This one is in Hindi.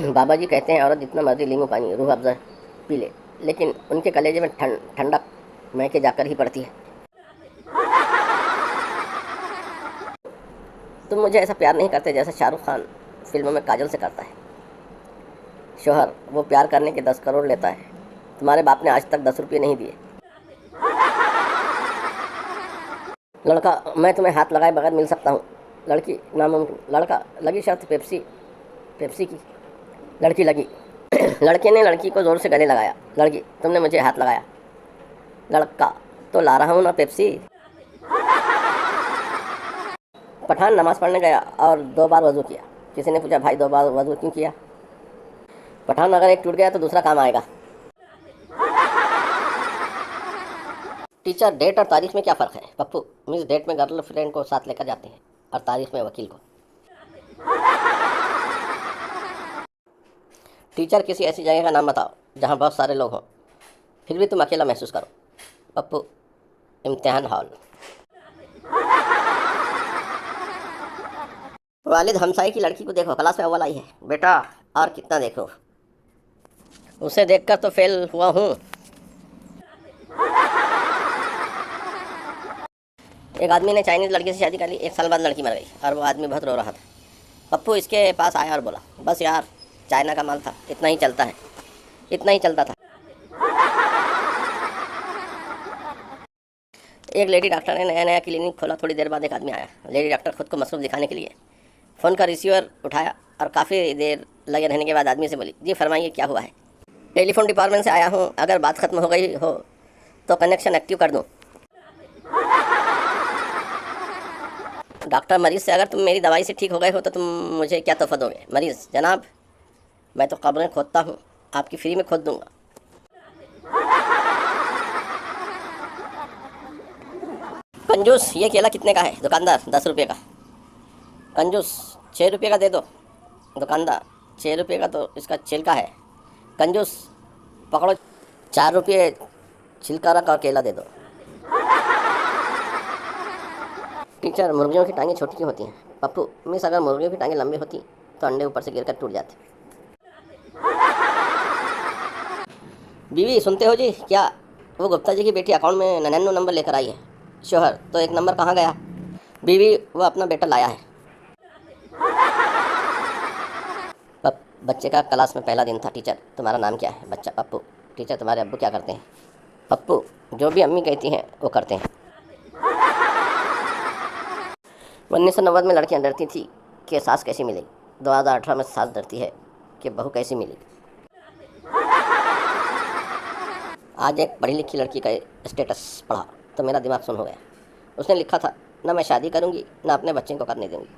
बाबा जी कहते हैं औरत जितना मर्जी नींबू पानी रूह अफ़ज़ा पी ले, लेकिन उनके कलेजे में ठंडक मैके जाकर ही पड़ती है। तुम मुझे ऐसा प्यार नहीं करते जैसा शाहरुख खान फिल्मों में काजल से करता है। शोहर वो प्यार करने के 10 करोड़ लेता है, तुम्हारे बाप ने आज तक 10 रुपये नहीं दिए। लड़का मैं तुम्हें हाथ लगाए बगैर मिल सकता हूँ, लड़की नामुमकिन। लड़का लगी शर्त पेप्सी की। लड़की लगी लड़के ने लड़की को ज़ोर से गले लगाया। लड़की तुमने मुझे हाथ लगाया। लड़का तो ला रहा हूँ ना पेप्सी। पठान नमाज़ पढ़ने गया और 2 बार वज़ू किया। किसी ने पूछा भाई 2 बार वज़ू क्यों किया? पठान अगर एक टूट गया तो दूसरा काम आएगा। टीचर डेट और तारीख में क्या फ़र्क है? पप्पू मिस डेट में गर्लफ्रेंड को साथ लेकर जाते हैं और तारीख में वकील को। टीचर किसी ऐसी जगह का नाम बताओ जहाँ बहुत सारे लोग हों फिर भी तुम अकेला महसूस करो। पप्पू इम्तिहान हॉल। वालिद हमसाई की लड़की को देखो, क्लास में अव्वल आई है। बेटा और कितना देखो, उसे देखकर तो फेल हुआ हूँ। एक आदमी ने चाइनीज़ लड़की से शादी कर ली। 1 साल बाद लड़की मर गई और वो आदमी बहुत रो रहा था। पप्पू इसके पास आया और बोला बस यार चाइना का माल था, इतना ही चलता है, इतना ही चलता था। एक लेडी डॉक्टर ने नया क्लिनिक खोला। थोड़ी देर बाद एक आदमी आया। लेडी डॉक्टर खुद को मसरूफ़ दिखाने के लिए फ़ोन का रिसीवर उठाया और काफ़ी देर लगे रहने के बाद आदमी से बोली जी फरमाइए क्या हुआ है? टेलीफोन डिपार्टमेंट से आया हूँ, अगर बात ख़त्म हो गई हो तो कनेक्शन एक्टिव कर दूँ। डॉक्टर मरीज़ से अगर तुम मेरी दवाई से ठीक हो गए हो तो तुम मुझे क्या तोहफ़ा दोगे? मरीज़ जनाब मैं तो कब्रें खोदता हूँ, आपकी फ्री में खोद दूँगा। कंजूस ये केला कितने का है? दुकानदार 10 रुपये का। कंजूस 6 रुपये का दे दो। दुकानदार 6 रुपये का तो इसका छिलका है। कंजूस पकड़ो 4 रुपये छिलका रख और केला दे दो। टीचर मुर्गियों की टांगें छोटी क्यों होती हैं? पप्पू मिस अगर मुर्गियों की टांगें लंबी होती तो अंडे ऊपर से गिरकर टूट जाते। बीवी सुनते हो जी क्या वो गुप्ता जी की बेटी अकाउंट में 99 नंबर लेकर आई है? शोहर तो 1 नंबर कहाँ गया? बीवी वो अपना बेटा लाया है। बच्चे का क्लास में पहला दिन था। टीचर तुम्हारा नाम क्या है? बच्चा पप्पू। टीचर तुम्हारे अब्बू क्या करते हैं? पप्पू जो भी अम्मी कहती हैं वो करते हैं। 1990 में लड़कियां डरती थी कि सास कैसी मिलेगी। 2018 में सास डरती है कि बहू कैसी मिलेगी। आज एक पढ़ी लिखी लड़की का स्टेटस पढ़ा तो मेरा दिमाग सुन हो गया। उसने लिखा था ना मैं शादी करूंगी ना अपने बच्चे को करने दूंगी।